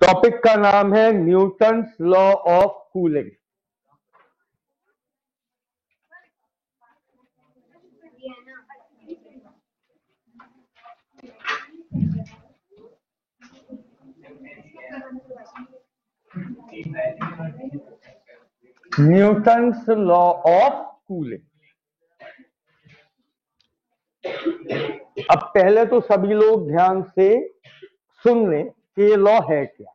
Topic का नाम है Newton's law of cooling. Newton's law of cooling. अब पहले तो सभी लोग ध्यान से सुन लें कि ये लॉ है क्या।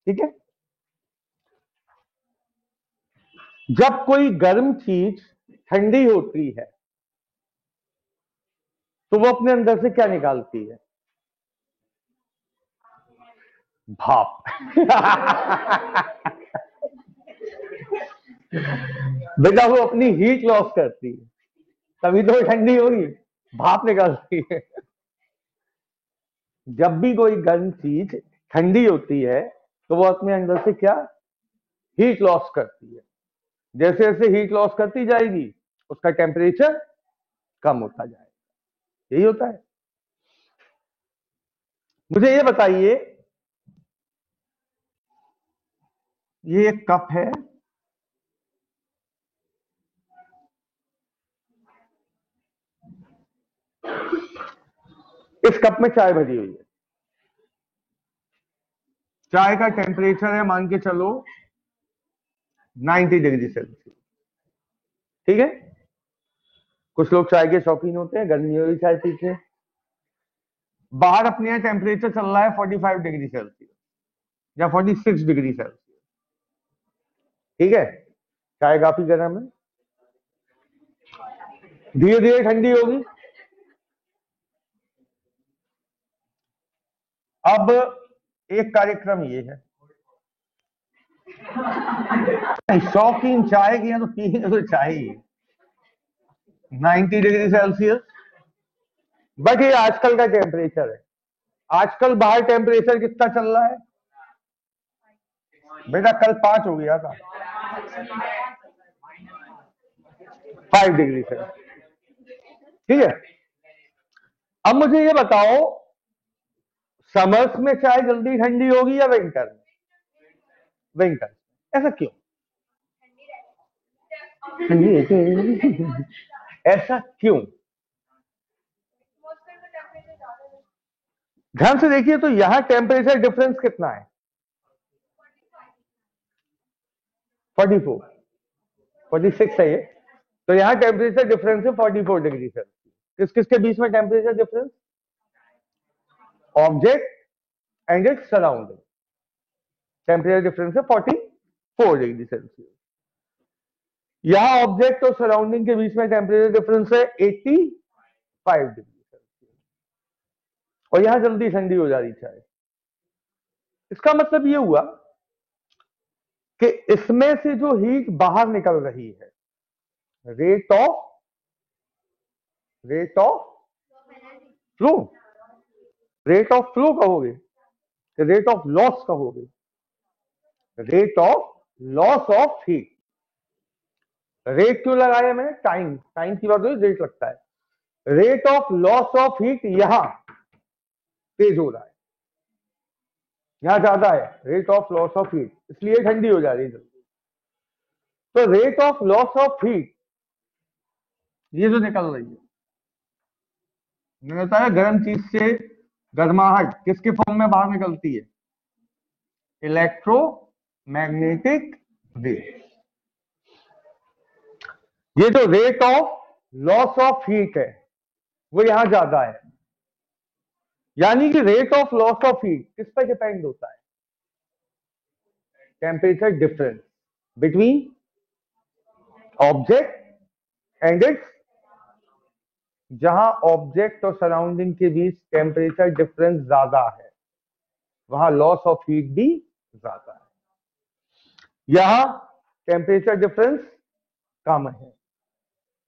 ठीक है, जब कोई गर्म चीज ठंडी होती है तो वो अपने अंदर से क्या निकालती है? भाप। बेटा वो अपनी हीट लॉस करती है, तभी तो ठंडी होगी, भाप निकालती है। जब भी कोई गर्म चीज ठंडी होती है तो वो अपने अंदर से क्या हीट लॉस करती है। जैसे जैसे हीट लॉस करती जाएगी उसका टेम्परेचर कम होता जाएगा। यही होता है। मुझे ये बताइए, ये एक कप है, इस कप में चाय भरी हुई है। चाय का टेम्परेचर है मान के चलो 90 डिग्री सेल्सियस। ठीक है, कुछ लोग चाय के शौकीन होते हैं, गर्मियों की चाय पीते हैं। बाहर अपने यहाँ टेम्परेचर चल रहा है 45 डिग्री सेल्सियस या 46 डिग्री सेल्सियस। ठीक है, चाय काफी गर्म है, धीरे धीरे ठंडी होगी। अब एक कार्यक्रम ये है, शौकीन चाय की है तो पीने तो चाहिए 90 डिग्री सेल्सियस। बट ये आजकल का टेम्परेचर है। आजकल बाहर टेम्परेचर कितना चल रहा है बेटा? कल 5 हो गया था, 5 डिग्री सेल्सियस। ठीक है, अब मुझे ये बताओ, समर्स में चाय जल्दी ठंडी होगी या विंटर में? विंटर। ऐसा क्यों? ठंडी है ऐसा क्यों? ध्यान से देखिए तो यहां टेम्परेचर डिफरेंस कितना है? 44, 46 है ये। तो यहां टेम्परेचर डिफरेंस है 44 डिग्री सेल्सियस। किस किस के बीच में temperature difference? Object and its surrounding. Temperature difference है 44 डिग्री सेल्सियस। यहां ऑब्जेक्ट और सराउंडिंग के बीच में टेम्परेचर डिफरेंस है 85 डिग्री सेल्सियस। और यहां जल्दी ठंडी हो जा रही चाय। इसका मतलब ये हुआ कि इसमें से जो हीट बाहर निकल रही है, rate of flow, rate of flow कहोगे, रेट ऑफ लॉस कहोगे? Rate of loss of heat. Rate क्यों लगाया मैंने? टाइम, टाइम की बात हुई, रेट लगता है। Rate of loss of heat यहां तेज हो रहा है, यहां ज्यादा है rate of loss of heat, इसलिए ठंडी हो जा रही है जल्दी। तो rate of loss of heat ये जो निकल रही है, मैंने बताया गर्म चीज से गर्माहट किसके फॉर्म में बाहर निकलती है? Electromagnetic wave. ये जो rate of loss of heat है वो यहां ज्यादा है, यानी कि rate of loss of heat किस पर डिपेंड होता है? Temperature difference between object and it's. जहां ऑब्जेक्ट और सराउंडिंग के बीच टेम्परेचर डिफरेंस ज्यादा है वहां लॉस ऑफ हीट भी ज्यादा है। यहां टेम्परेचर डिफरेंस कम है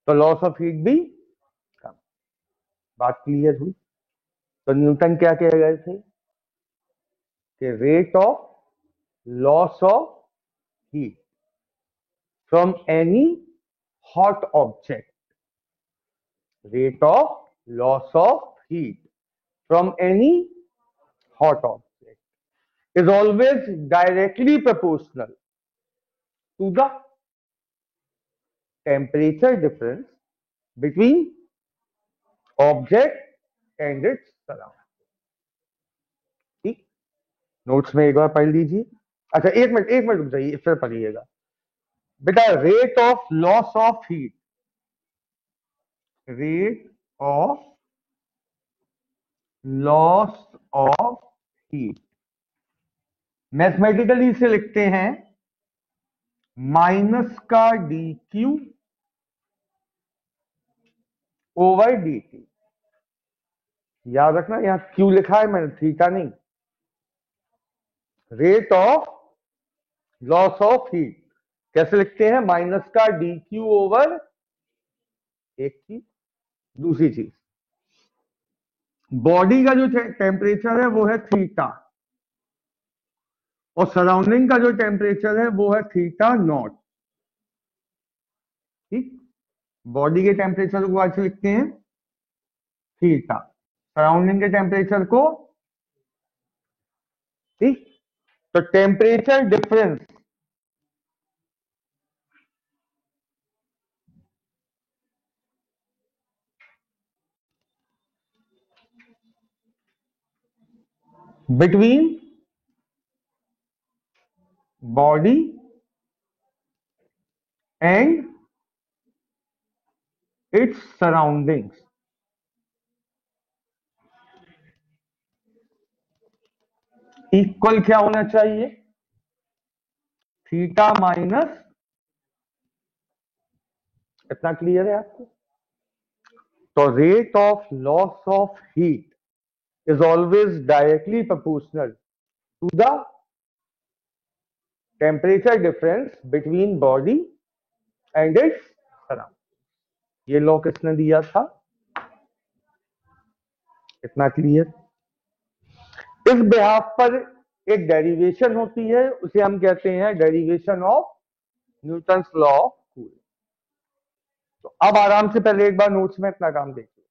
तो लॉस ऑफ हीट भी कम। बात क्लियर हुई? तो न्यूटन क्या कह रहे थे कि rate of loss of heat from any hot object, rate of loss of heat from any hot object is always directly proportional to the temperature difference between object and its surrounding. ठीक, notes में एक बार पढ़ लीजिए. अच्छा, एक minute रुक जाइए, फिर पढ़िएगा बेटा. Rate of loss of heat, rate of loss of heat mathematically इसे लिखते हैं माइनस का d Q over D T. याद रखना, यहां क्यू लिखा है मैंने, थीटा नहीं. Rate of loss of heat कैसे लिखते हैं? माइनस का डी क्यू ओवर, एक चीज. दूसरी चीज, बॉडी का जो टेम्परेचर है वो है थीटा, और सराउंडिंग का जो टेम्परेचर है वो है थीटा नॉट. ठीक, बॉडी के टेम्परेचर को ऐसे लिखते हैं थीटा, सराउंडिंग के टेम्परेचर को. ठीक, तो temperature difference between body and it's surroundings equal क्या होना चाहिए? Theta minus. इतना क्लियर है आपको? तो rate of loss of heat is always directly proportional to the temperature difference between body and its surrounding. ये लॉ किसने दिया था? इतना क्लियर? इस बिहाफ पर एक डेरिवेशन होती है, उसे हम कहते हैं derivation of Newton's law of cooling. तो अब आराम से पहले एक बार नोट्स में इतना काम देखिए,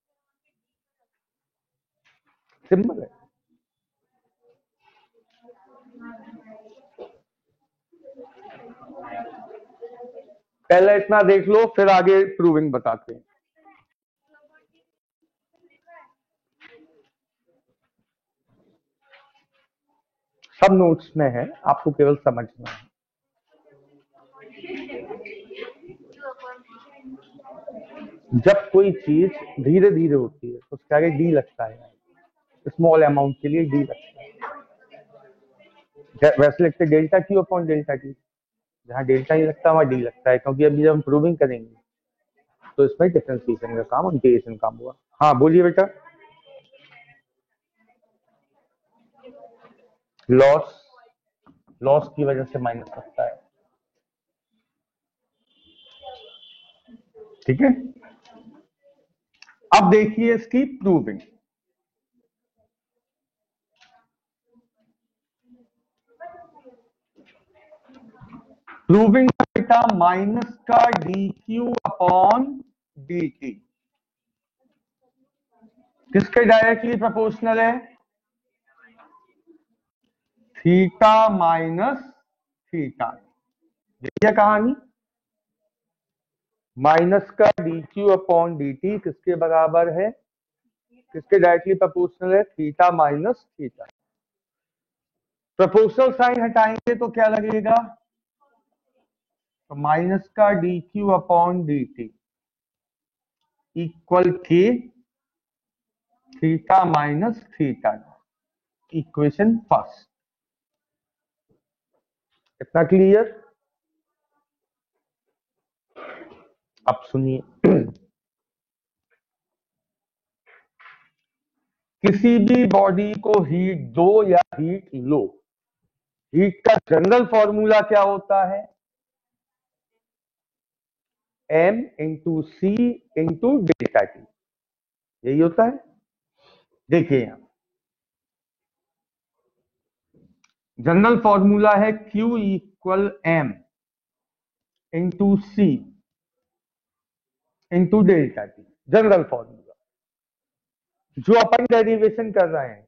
सिंपल है. पहले इतना देख लो, फिर आगे प्रूविंग बताते हैं. सब नोट्स में है, आपको केवल समझना है. जब कोई चीज धीरे धीरे होती है तो उसके आगे डी लगता है, स्मॉल अमाउंट के लिए डी लगता है. वैसे लिखते delta Q upon delta T, जहां डेल्टा नहीं लगता वहां डी लगता है, क्योंकि अभी जब हम प्रूविंग करेंगे तो इसमें डिफरेंशिएशन का काम, इंटीग्रेशन काम हुआ. हाँ बोलिए बेटा. लॉस की वजह से माइनस लगता है. ठीक है, अब देखिए इसकी प्रूविंग. प्रूविंग बेटा माइनस का d Q upon d T किसके डायरेक्टली प्रोपोर्शनल है? Theta minus theta. देखिए कहानी, माइनस का d Q upon d T किसके बराबर है? किसके डायरेक्टली प्रोपोर्शनल है? Theta minus theta. Proportional sign हटाएंगे तो क्या लगेगा? तो माइनस का d Q upon d T equal K theta minus theta. Equation first. इतना क्लियर? अब सुनिए, किसी भी बॉडी को हीट दो या हीट लो, हीट का जनरल फॉर्मूला क्या होता है? m into C into delta T, यही होता है. देखिए यहां जनरल फॉर्मूला है Q equal m into C into delta T. General formula जो अपन डेरिवेशन कर रहे हैं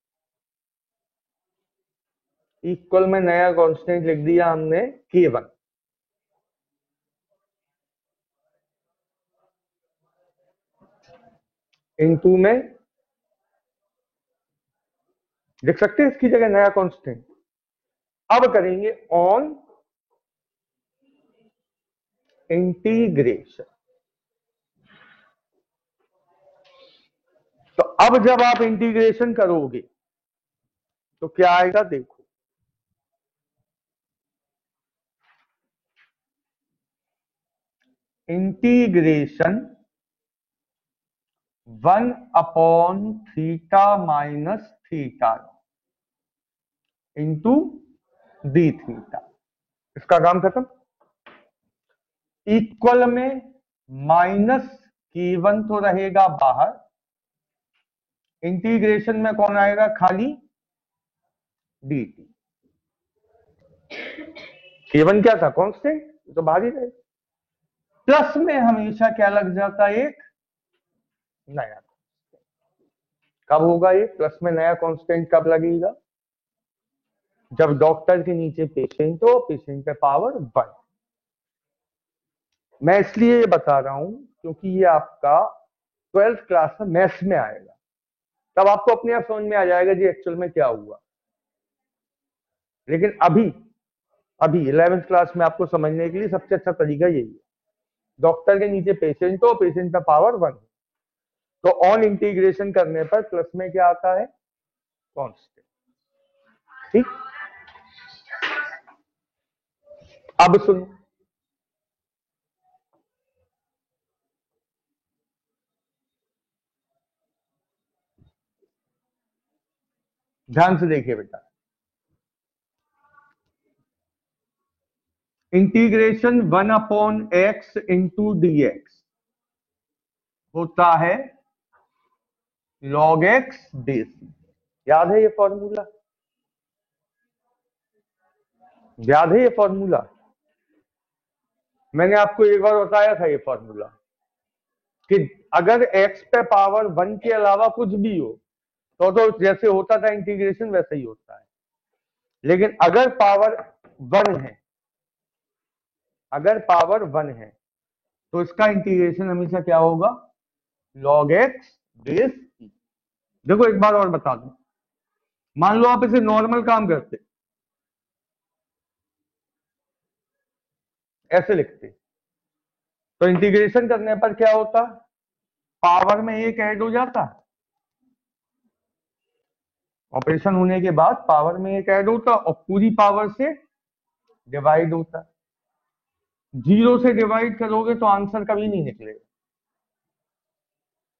इक्वल में नया कांस्टेंट लिख दिया हमने K1। इनटू में लिख सकते हैं इसकी जगह नया कांस्टेंट। अब करेंगे ऑन इंटीग्रेशन। तो अब जब आप इंटीग्रेशन करोगे तो क्या आएगा देखो, integration 1/θ minus theta into d theta. इसका काम खत्म। इक्वल में माइनस K1 तो रहेगा बाहर, इंटीग्रेशन में कौन आएगा, खाली dt। K1 क्या था, कांस्टेंट, तो बाहर ही रहेगा। प्लस में हमेशा क्या लग जाता है, एक नया। कब होगा ये प्लस में नया कांस्टेंट, कब लगेगा, जब डॉक्टर के नीचे पेशेंट हो, पेशेंट पे पावर 1। मैं इसलिए ये बता रहा हूं क्योंकि ये आपका 12th क्लास में मैथ्स में आएगा, तब आपको अपने आप समझ में आ जाएगा जी एक्चुअल में क्या हुआ। लेकिन अभी 11th क्लास में आपको समझने के लिए सबसे अच्छा तरीका यही है, डॉक्टर के नीचे पेशेंट हो, पेशेंट पे पावर 1, तो ऑन इंटीग्रेशन करने पर प्लस में क्या आता है, कांस्टेंट। ठीक, अब सुनो, ध्यान से देखिए बेटा, इंटीग्रेशन 1/x इंटू dx होता है log x dc। याद है ये फॉर्मूला, याद है ये फॉर्मूला, मैंने आपको एक बार बताया था ये फॉर्मूला कि अगर x पे पावर 1 के अलावा कुछ भी हो तो जैसे होता था इंटीग्रेशन वैसे ही होता है। लेकिन अगर पावर 1 है, अगर पावर 1 है तो इसका इंटीग्रेशन हमेशा क्या होगा, log x बेस e। देखो एक बार और बता दूं, मान लो आप इसे नॉर्मल काम करते, ऐसे लिखते, तो इंटीग्रेशन करने पर क्या होता, पावर में एक ऐड हो जाता, ऑपरेशन होने के बाद पावर में एक ऐड होता और पूरी पावर से डिवाइड होता। 0 से डिवाइड करोगे तो आंसर कभी नहीं निकलेगा।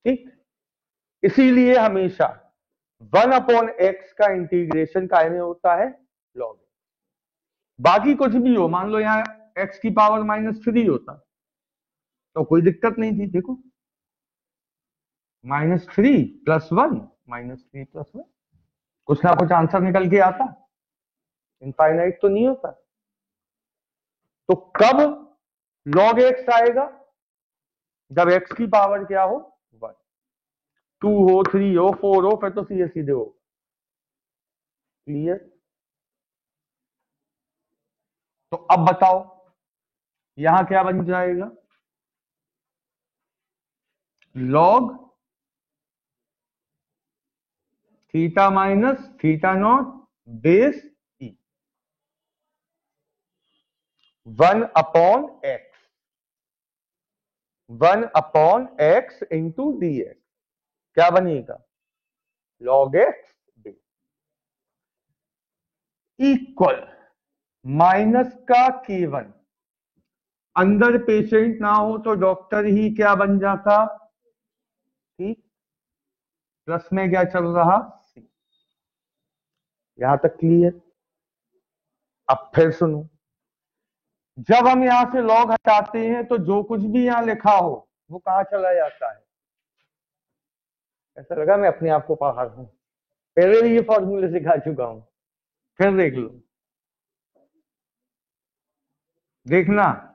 ठीक, इसीलिए हमेशा 1/x का इंटीग्रेशन काय में होता है, log। बाकी कुछ भी हो, मान लो यहाँ x की पावर -3 होता तो कोई दिक्कत नहीं थी। देखो -3 + 1 -3 + 1, कुछ ना कुछ आंसर निकल के आता, इनफाइनाइट तो नहीं होता। तो कब log x आएगा, जब x की पावर क्या हो, 1, 2 हो, 3 हो, 4 हो, फिर तो सीधे सीधे हो। क्लियर। तो अब बताओ यहां क्या बन जाएगा, log theta minus theta naught base e 1/x, 1/x into dx क्या बनेगा, log x base equal minus का K1। अंदर पेशेंट ना हो तो डॉक्टर ही क्या बन जाता, ठीक, प्लस में क्या चल रहा, C। यहां तक क्लियर। अब फिर सुनो, जब हम यहां से लॉग हटाते हैं तो जो कुछ भी यहां लिखा हो वो कहां चला जाता है। ऐसा लगा मैं अपने आप को पढ़ा हूं, पहले भी ये फॉर्मूले सिखा चुका हूं, फिर देख लो, देखना।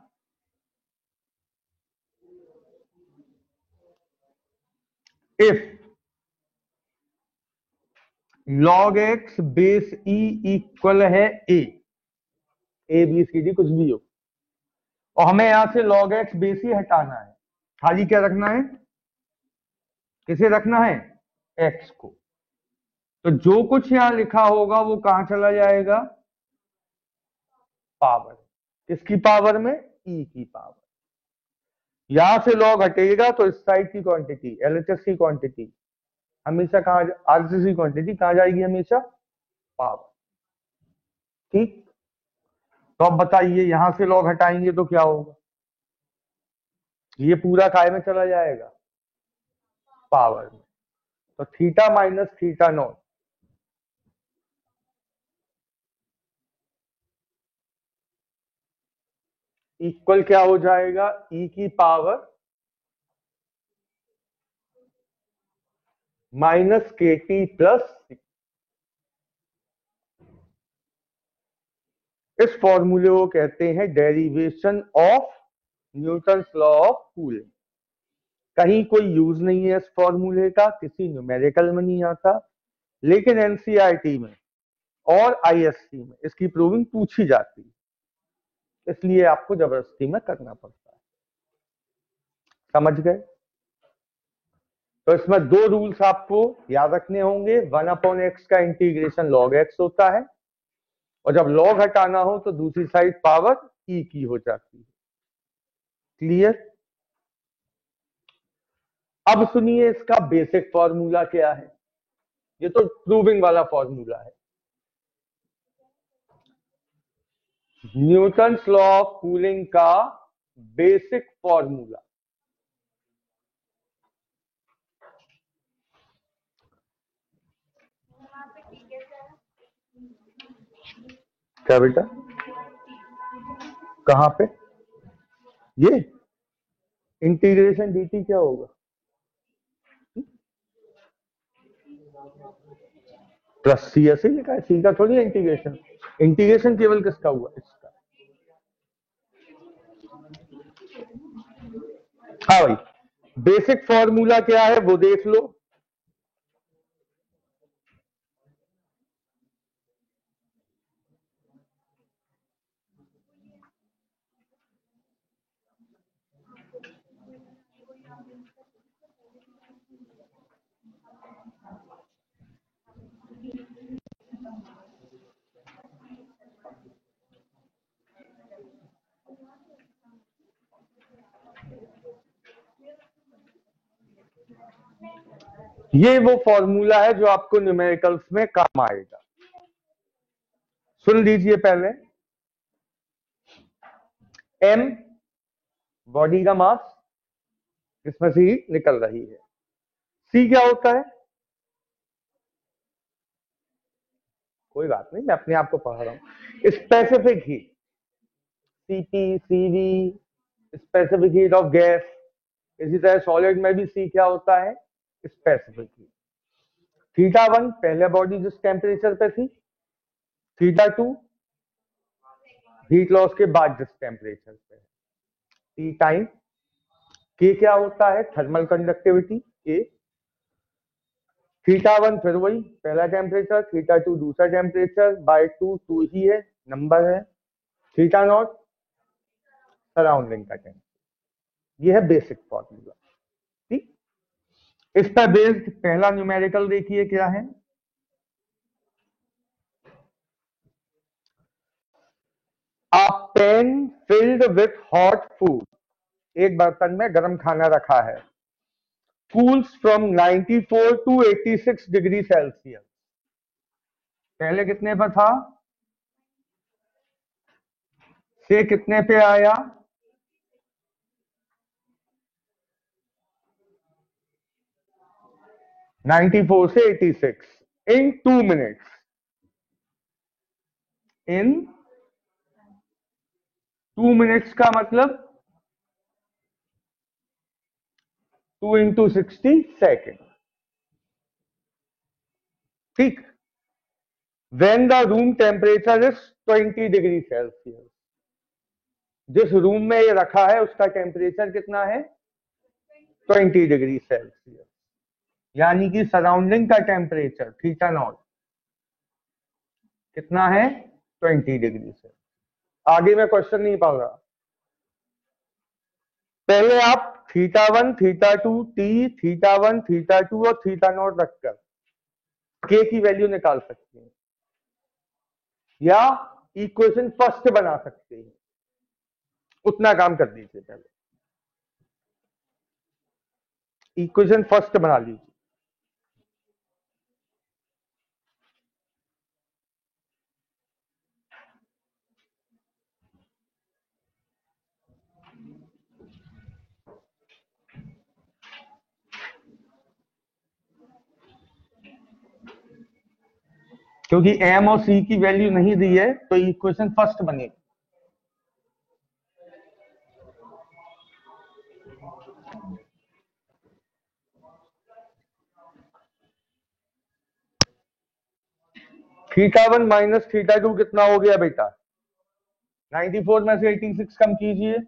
If log x base E equal है ए बी सी डी कुछ भी हो, और हमें यहां से लॉग एक्स बेस ई हटाना है। खाली क्या रखना है, किसे रखना है, एक्स को। तो जो कुछ यहां लिखा होगा वो कहां चला जाएगा, पावर। किसकी पावर में, ई की पावर। यहां से लॉग हटेगा तो इस साइड की क्वांटिटी एलएचएस की क्वांटिटी हमेशा कहां, आरसीएस की क्वांटिटी कहां जाएगी, हमेशा पावर। ठीक, तो अब बताइए यहां से लॉग हटाएंगे तो क्या होगा, ये पूरा काय में चला जाएगा, पावर में। तो theta minus theta naught equal क्या हो जाएगा, ई की पावर माइनस के टी प्लस सी। इस फॉर्मूले को कहते हैं derivation of Newton law of cooling. कहीं कोई यूज नहीं है इस फॉर्मूले का, किसी न्यूमेरिकल में नहीं आता, लेकिन एनसीईआरटी में और आईएससी में इसकी प्रूविंग पूछी जाती है, इसलिए आपको जबरदस्ती में करना पड़ता है। समझ गए। तो इसमें दो रूल्स आपको याद रखने होंगे, 1/x का इंटीग्रेशन log x होता है, और जब log हटाना हो तो दूसरी साइड पावर e की हो जाती है। क्लियर। अब सुनिए इसका बेसिक फॉर्मूला क्या है, ये तो प्रूविंग वाला फॉर्मूला है। न्यूटन्स लॉ ऑफ कूलिंग का बेसिक फॉर्मूला, क्या बेटा, कहां पे, ये इंटीग्रेशन dt क्या होगा, प्लस सी ऐसे लिखा है, सी का थोड़ी इंटीग्रेशन, इंटीग्रेशन केवल किसका हुआ, इसका। हाँ भाई, बेसिक फॉर्मूला क्या है वो देख लो। ये वो फॉर्मूला है जो आपको न्यूमेरिकल्स में काम आएगा। सुन लीजिए पहले, m बॉडी का मास, इसमें से हीट निकल रही है। c क्या होता है, कोई बात नहीं, मैं अपने आप को पढ़ा रहा हूं, specific heat, CP CV, specific heat of gas. इसी तरह सॉलिड में भी c क्या होता है, स्पेसिफिक हीट। थीटा 1 पहले बॉडी जिस टेम्परेचर पे थी, थीटा 2 हीट लॉस के बाद जिस टेम्परेचर पे है, टी टाइम। के क्या होता है, थर्मल कंडक्टिविटी के। थीटा 1 फिर वही पहला टेम्परेचर, थीटा 2 दूसरा टेम्परेचर, बाय 2 ही है, नंबर है। थीटा नॉट सराउंडिंग का टेम्परेचर। ये है बेसिक फॉर्मूला। ठीक, इस पर बेस्ड पहला न्यूमेरिकल देखिए क्या है। A pan filled with hot food, एक बर्तन में गर्म खाना रखा है, cools from 94 to 86 degree Celsius. पहले कितने पर था, से कितने पे आया, 94 से 86 इन 2 मिनट्स। इन 2 मिनट्स का मतलब 2 इंटू 60 सेकेंड। ठीक, when the room temperature is 20 degree Celsius, जिस रूम में ये रखा है उसका टेम्परेचर कितना है, 20 डिग्री सेल्सियस, यानी कि सराउंडिंग का टेम्परेचर थीटा नॉट कितना है 20 डिग्री से। आगे मैं क्वेश्चन नहीं पढ़ रहा, पहले आप θ1 θ2 t θ1 θ2 और θ0 रखकर k की वैल्यू निकाल सकते हैं या इक्वेशन फर्स्ट बना सकते हैं। उतना काम कर दीजिए, पहले इक्वेशन फर्स्ट बना लीजिए। क्योंकि m और c की वैल्यू नहीं दी है तो इक्वेशन फर्स्ट बनेगी। θ1 माइनस θ2 कितना हो गया बेटा? 94 में से 86 कम कीजिए,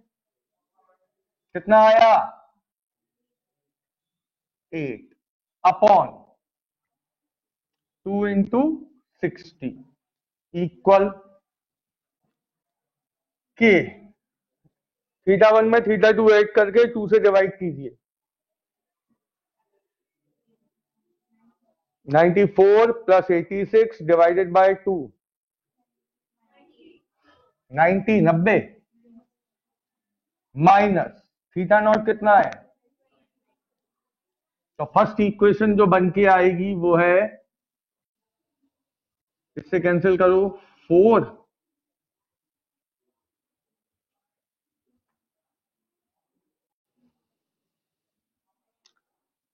कितना आया? 8 अपॉन 2 इंटू 60 इक्वल के। θ1 में θ2 ऐड करके 2 से डिवाइड कीजिए। 94 प्लस 86 डिवाइडेड बाय 2 90 माइनस θ0 कितना है? तो फर्स्ट इक्वेशन जो बन के आएगी वो है, इससे कैंसिल करो 4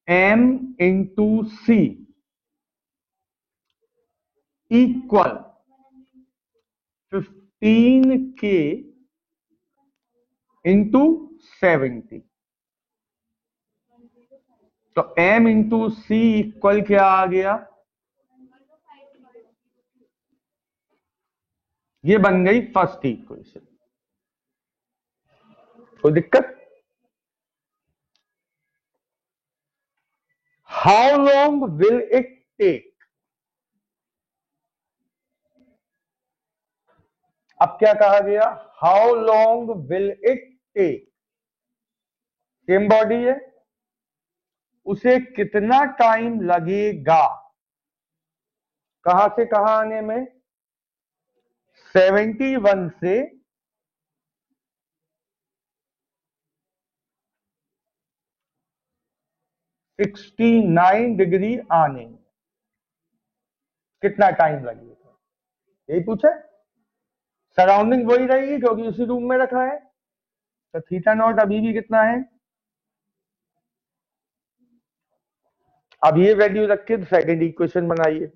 m इंटू सी इक्वल 15k इंटू 70। तो m इंटू सी इक्वल क्या आ गया? ये बन गई फर्स्ट इक्वेशन। कोई दिक्कत? How long will it take? अब क्या कहा गया? How long will it take, same body है, उसे कितना टाइम लगेगा कहां से कहां आने में? 71 से 69 डिग्री आने में कितना टाइम लगेगा, यही पूछे। सराउंडिंग वही रहेगी क्योंकि उसी रूम में रखा है। तो θ0 अभी भी कितना है? अब ये वैल्यू रख के सेकेंड इक्वेशन बनाइए।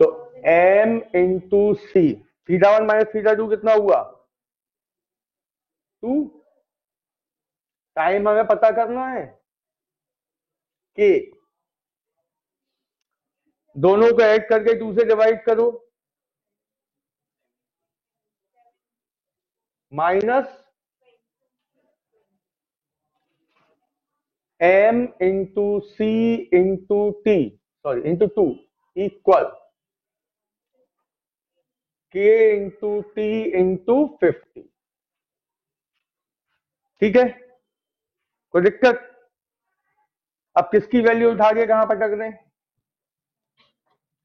तो m इंटू सी, θ1 माइनस θ2 कितना हुआ? 2। टाइम हमें पता करना है कि दोनों को ऐड करके 2 से डिवाइड करो, minus m into C into T, sorry into 2 equal k into T into 50। ठीक है, कोई दिक्कत? अब किसकी वैल्यू उठा के कहां पटक दें?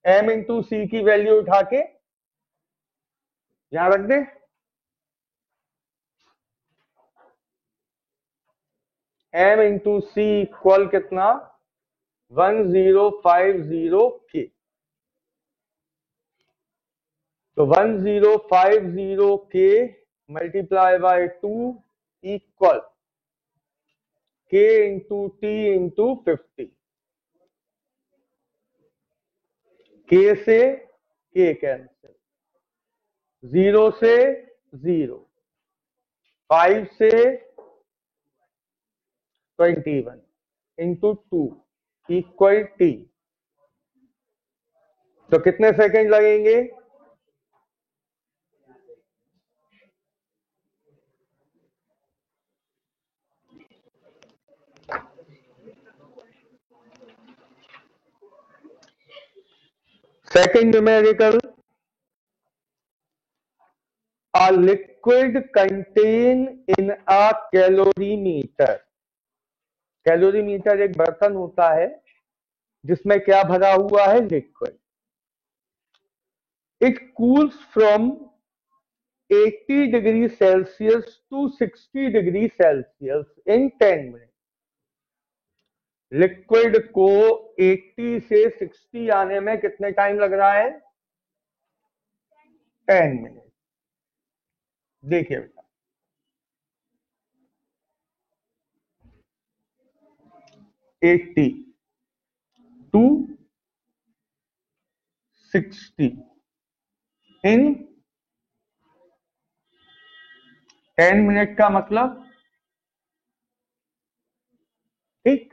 m इंटू सी की वैल्यू उठा के यहां रख दें। m इंटू सी इक्वल कितना? 1050 के। तो 1050 के multiply by 2 equal k into T into 50। k से k कैंसिल, 0 से 0, 5 से 21 इंटू 2 इक्वल टी। तो कितने सेकंड लगेंगे? Second numerical, a liquid contained in a calorimeter. Calorimeter एक बर्तन होता है जिसमें क्या भरा हुआ है, liquid. It cools from 80 degree Celsius to 60 degree Celsius in 10 minute. Liquid को 80 से 60 आने में कितने टाइम लग रहा है, 10 मिनट. देखिए बेटा, 80 टू 60 इन 10 मिनट का मतलब, ठीक.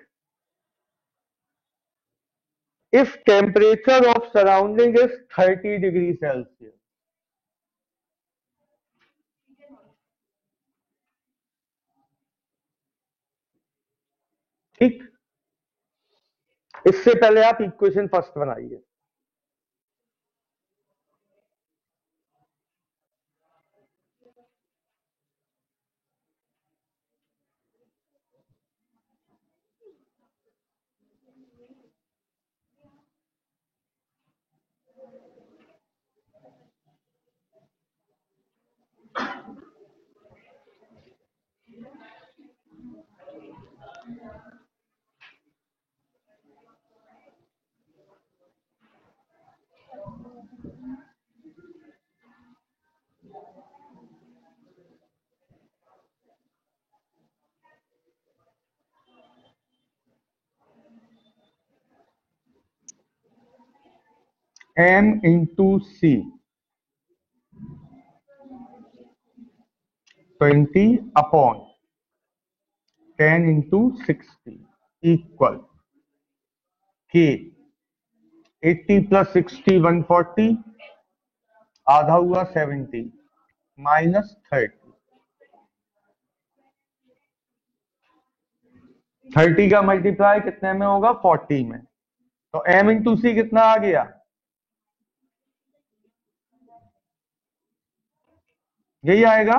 If temperature of surrounding is 30 degree Celsius, ठीक. इससे पहले आप इक्वेशन फर्स्ट बनाइए. m into c 20 upon 10 into 60 equal k. 80 plus 60 140, आधा हुआ 70 माइनस 30 का मल्टीप्लाई कितने में होगा, 40 में. तो m इंटू सी कितना आ गया, यही आएगा.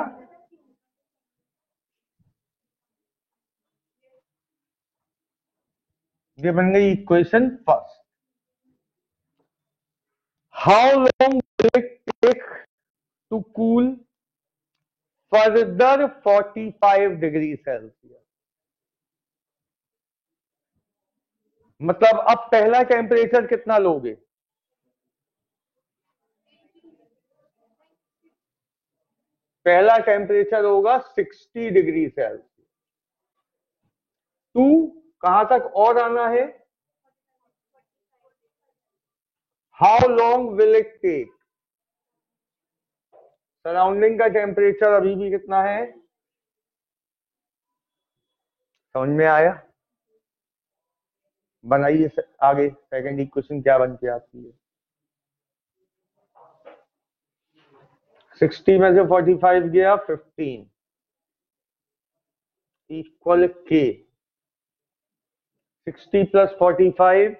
ये बन गई equation first. How long will it take to cool further 45 degree Celsius. मतलब अब पहला टेम्परेचर कितना लोगे, पहला टेम्परेचर होगा 60 डिग्री सेल्सियस. टू कहां तक और आना है, how long will it take. Surrounding का टेम्परेचर अभी भी कितना है, समझ में आया. बनाइए आगे सेकंड इक्वेशन क्या बन के आती है. 60 में से 45 गया 15 इक्वल के. 60 प्लस 45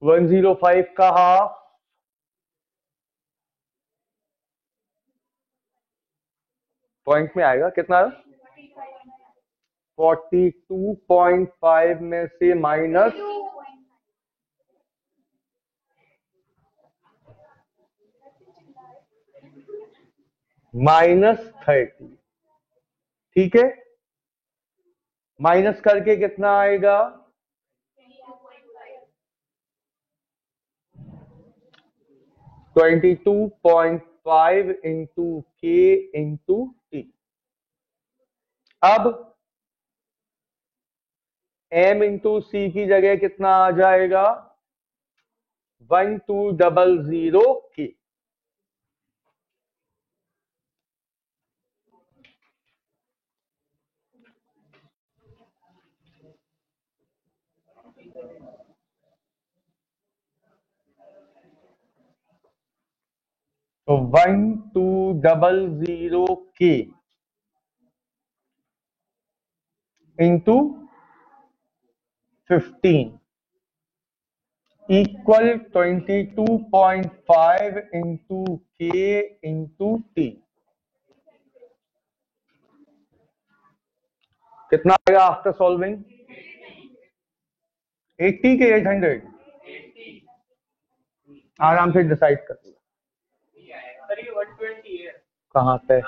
105 का हाफ, पॉइंट में आएगा कितना, 42.5 में से माइनस -30. ठीक है, माइनस करके कितना आएगा, 22.5 इंटू के इंटू टी. अब m इंटू सी की जगह कितना आ जाएगा, 1200 के. तो 1200 के इंटू 15 इक्वल 22.5 इंटू के इंटू टी। कितना आएगा आफ्टर सॉल्विंग? 80 के 800? आराम से डिसाइड कर लिया। कहाँ पे?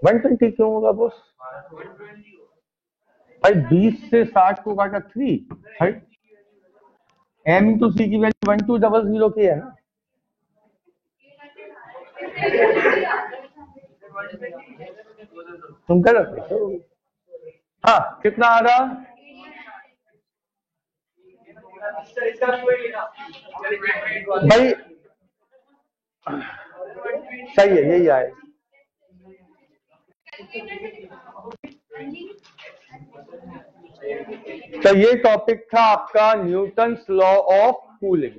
वन 120 क्यों होगा बॉस? भाई 20 से 60 को काटा 3 एम इंटू सी की वैल्यू 1200 की है ना। तुम कर सकते हो। हाँ कितना आ रहा? भाई सही है, यही आए। तो ये टॉपिक था आपका न्यूटन्स लॉ ऑफ कूलिंग।